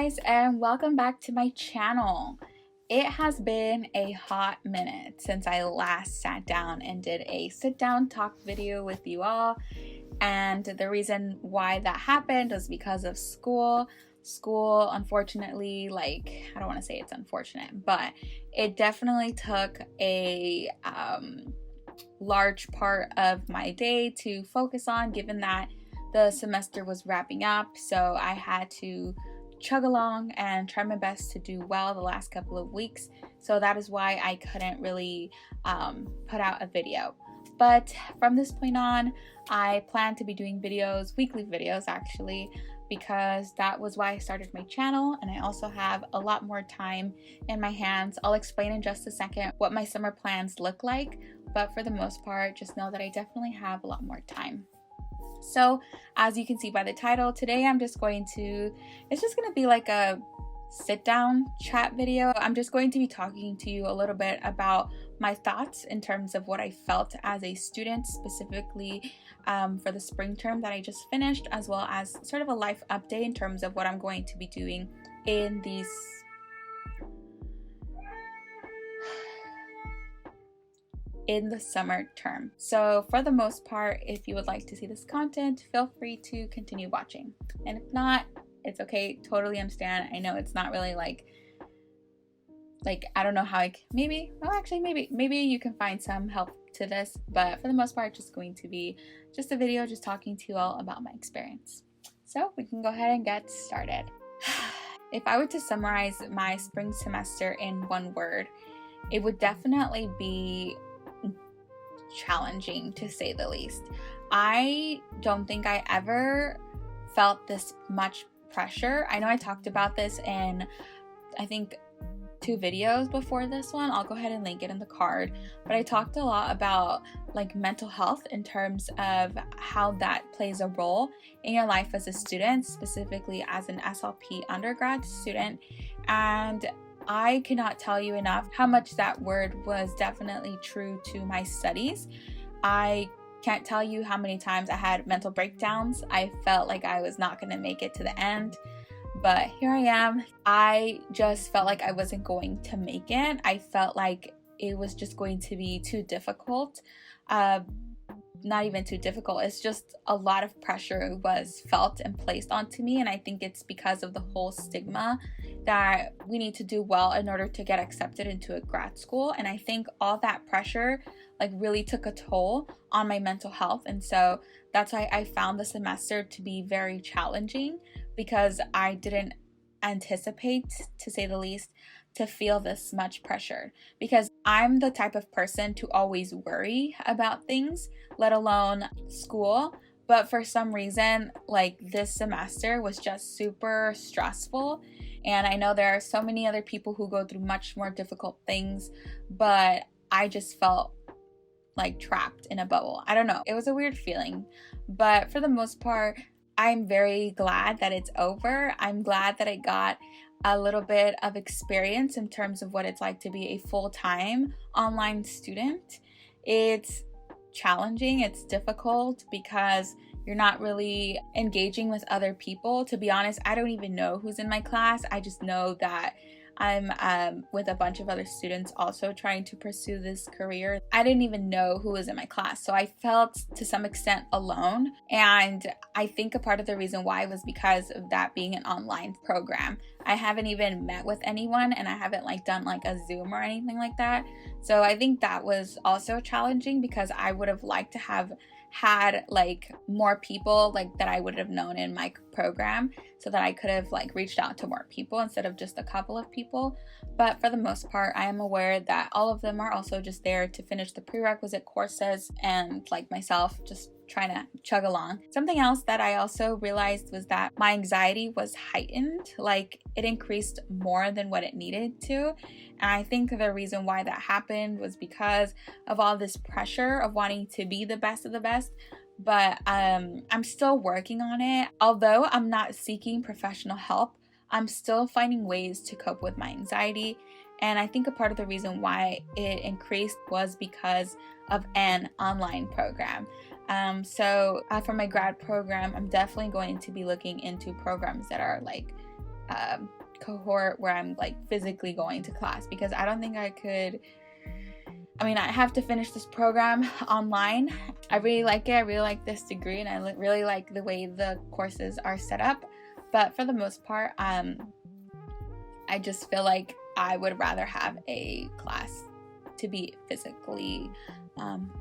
guys, and welcome back to my channel. It has been a hot minute since I last sat down and did a sit down talk video with you all, and the reason why that happened was because of school. Unfortunately, I don't want to say it's unfortunate, but it definitely took a large part of my day to focus on, given that the semester was wrapping up. So I had to chug along and try my best to do well the last couple of weeks. So that is why I couldn't really put out a video. But from this point on, I plan to be doing videos, weekly videos actually, because that was why I started my channel, and I also have a lot more time in my hands. I'll explain in just a second what my summer plans look like, but for the most part, just know that I definitely have a lot more time. So as you can see by the title, today it's just going to be like a sit down chat video. I'm just going to be talking to you a little bit about my thoughts in terms of what I felt as a student, specifically for the spring term that I just finished, as well as sort of a life update in terms of what I'm going to be doing in the summer term. So for the most part, if you would like to see this content, feel free to continue watching. And if not, it's okay, totally understand. I know it's not really like I don't know how maybe you can find some help to this, but for the most part, just going to be just a video just talking to you all about my experience. So we can go ahead and get started. If I were to summarize my spring semester in one word, it would definitely be challenging, to say the least. I don't think I ever felt this much pressure. I know I talked about this in, I think, 2 videos before this one. I'll go ahead and link it in the card, but I talked a lot about mental health in terms of how that plays a role in your life as a student, specifically as an SLP undergrad student. And I cannot tell you enough how much that word was definitely true to my studies. I can't tell you how many times I had mental breakdowns. I felt like I was not going to make it to the end, but here I am. I just felt like I wasn't going to make it. I felt like it was just going to be too difficult. Not even too difficult, it's just a lot of pressure was felt and placed onto me, and I think it's because of the whole stigma that we need to do well in order to get accepted into a grad school. And I think all that pressure really took a toll on my mental health, and so that's why I found the semester to be very challenging, because I didn't anticipate, to say the least, to feel this much pressure, because I'm the type of person to always worry about things, let alone school. But for some reason, this semester was just super stressful, and I know there are so many other people who go through much more difficult things, but I just felt trapped in a bubble. I don't know, it was a weird feeling, but for the most part, I'm very glad that it's over. I'm glad that I got a little bit of experience in terms of what it's like to be a full-time online student. It's challenging, it's difficult, because you're not really engaging with other people. To be honest, I don't even know who's in my class. I just know that I'm with a bunch of other students also trying to pursue this career. I didn't even know who was in my class, so I felt to some extent alone. And I think a part of the reason why was because of that being an online program. I haven't even met with anyone, and I haven't done a Zoom or anything like that. So I think that was also challenging, because I would have liked to have had more people that I would have known in my program, so that I could have reached out to more people instead of just a couple of people. But for the most part, I am aware that all of them are also just there to finish the prerequisite courses, and myself, just trying to chug along. Something else that I also realized was that my anxiety was heightened. It increased more than what it needed to. And I think the reason why that happened was because of all this pressure of wanting to be the best of the best. But I'm still working on it. Although I'm not seeking professional help, I'm still finding ways to cope with my anxiety. And I think a part of the reason why it increased was because of an online program. So for my grad program, I'm definitely going to be looking into programs that are cohort where I'm like physically going to class, because I don't think I could. I mean, I have to finish this program online. I really like it. I really like this degree, and I really like the way the courses are set up. But for the most part, I just feel like I would rather have a class to be physically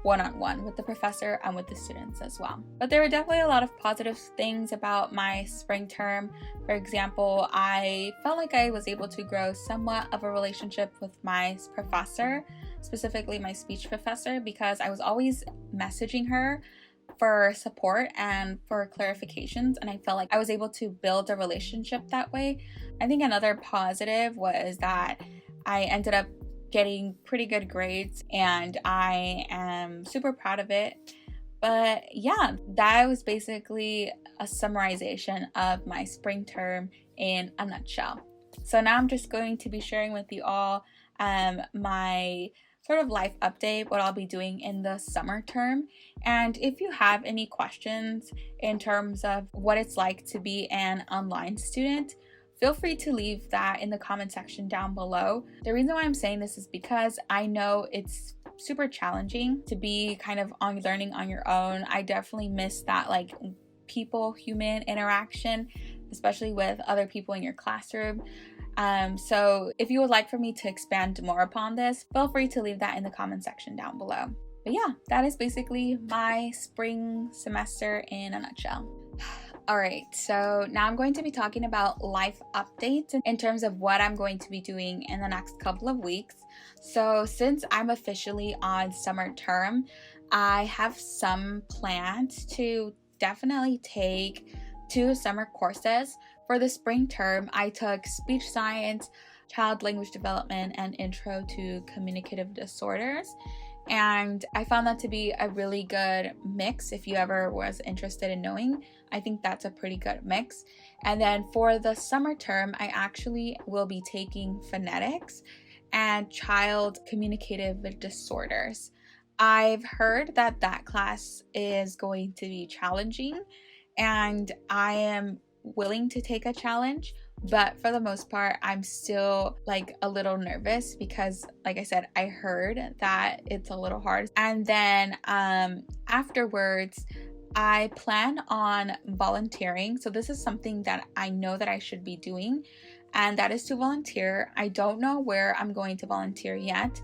one-on-one with the professor and with the students as well. But there were definitely a lot of positive things about my spring term. For example, I felt like I was able to grow somewhat of a relationship with my professor, specifically my speech professor, because I was always messaging her for support and for clarifications, and I felt like I was able to build a relationship that way. I think another positive was that I ended up getting pretty good grades, and I am super proud of it. But yeah, that was basically a summarization of my spring term in a nutshell. So now I'm just going to be sharing with you all my sort of life update, what I'll be doing in the summer term. And if you have any questions in terms of what it's like to be an online student, feel free to leave that in the comment section down below. The reason why I'm saying this is because I know it's super challenging to be kind of learning on your own. I definitely miss that like human interaction, especially with other people in your classroom. So if you would like for me to expand more upon this, feel free to leave that in the comment section down below. But yeah, that is basically my spring semester in a nutshell. Alright, so now I'm going to be talking about life updates in terms of what I'm going to be doing in the next couple of weeks. So since I'm officially on summer term, I have some plans to definitely take 2 summer courses. For the spring term, I took speech science, child language development, and intro to communicative disorders. And I found that to be a really good mix. If you ever was interested in knowing, I think that's a pretty good mix. And then for the summer term, I actually will be taking phonetics and child communicative disorders. I've heard that that class is going to be challenging, and I am willing to take a challenge. But for the most part, I'm still like a little nervous because, like I said, I heard that it's a little hard. And then afterwards, I plan on volunteering. So this is something that I know that I should be doing, and that is to volunteer. I don't know where I'm going to volunteer yet.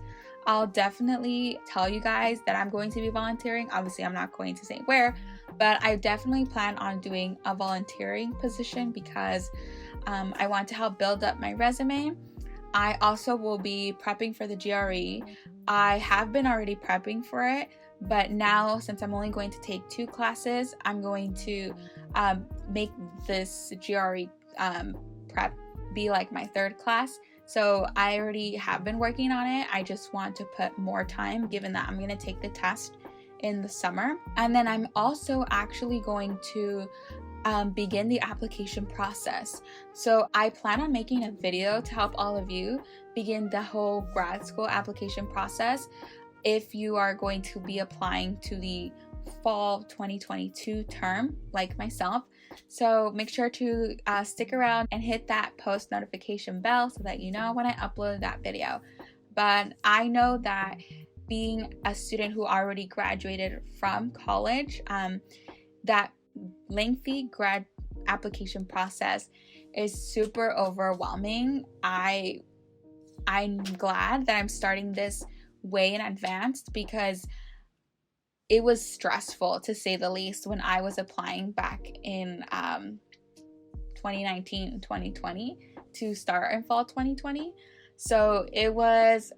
I'll definitely tell you guys that I'm going to be volunteering. Obviously, I'm not going to say where, but I definitely plan on doing a volunteering position because I want to help build up my resume. I also will be prepping for the GRE. I have been already prepping for it, but now since I'm only going to take 2 classes, I'm going to make this GRE prep be like my 3rd class. So I already have been working on it. I just want to put more time, given that I'm going to take the test in the summer. And then I'm also actually going to begin the application process. So I plan on making a video to help all of you begin the whole grad school application process if you are going to be applying to the fall 2022 term like myself. So make sure to stick around and hit that post notification bell so that you know when I upload that video. But I know that being a student who already graduated from college, that lengthy grad application process is super overwhelming. I'm glad that I'm starting this way in advance because it was stressful, to say the least, when I was applying back in 2019 and 2020 to start in fall 2020. So it was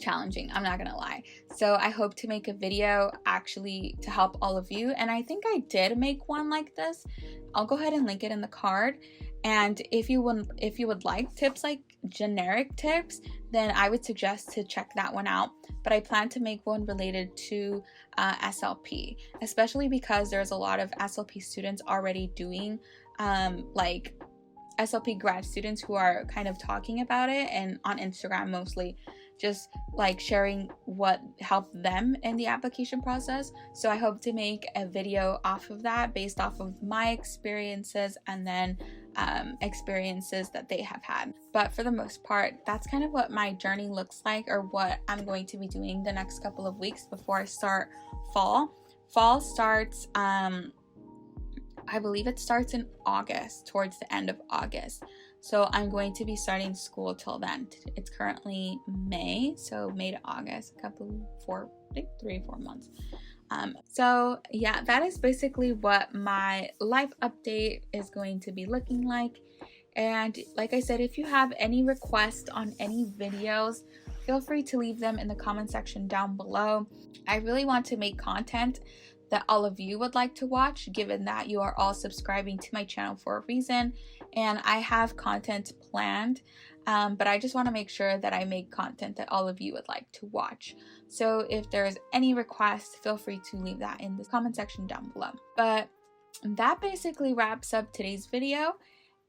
challenging, I'm not gonna lie. So I hope to make a video actually to help all of you, and I think I did make one like this. I'll go ahead and link it in the card. And if you would like tips, like generic tips, then I would suggest to check that one out. But I plan to make one related to SLP, especially because there's a lot of SLP students already doing like SLP grad students who are kind of talking about it, and on Instagram mostly. just like sharing what helped them in the application process. So I hope to make a video off of that based off of my experiences and then experiences that they have had. But for the most part, that's kind of what my journey looks like, or what I'm going to be doing the next couple of weeks before I start fall. Fall starts, I believe it starts in August, towards the end of August. So I'm going to be starting school till then. It's currently May, so May to August, I think 3 or 4 months. So yeah, that is basically what my life update is going to be looking like. And like I said, if you have any requests on any videos, feel free to leave them in the comment section down below. I really want to make content that all of you would like to watch, given that you are all subscribing to my channel for a reason, and I have content planned, but I just want to make sure that I make content that all of you would like to watch. So if there's any requests, feel free to leave that in the comment section down below. But that basically wraps up today's video,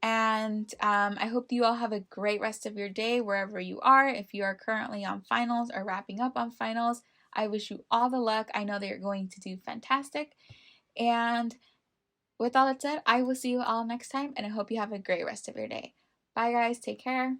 and I hope you all have a great rest of your day wherever you are. If you are currently on finals or wrapping up on finals, I wish you all the luck. I know that you're going to do fantastic. And with all that said, I will see you all next time, and I hope you have a great rest of your day. Bye guys, take care.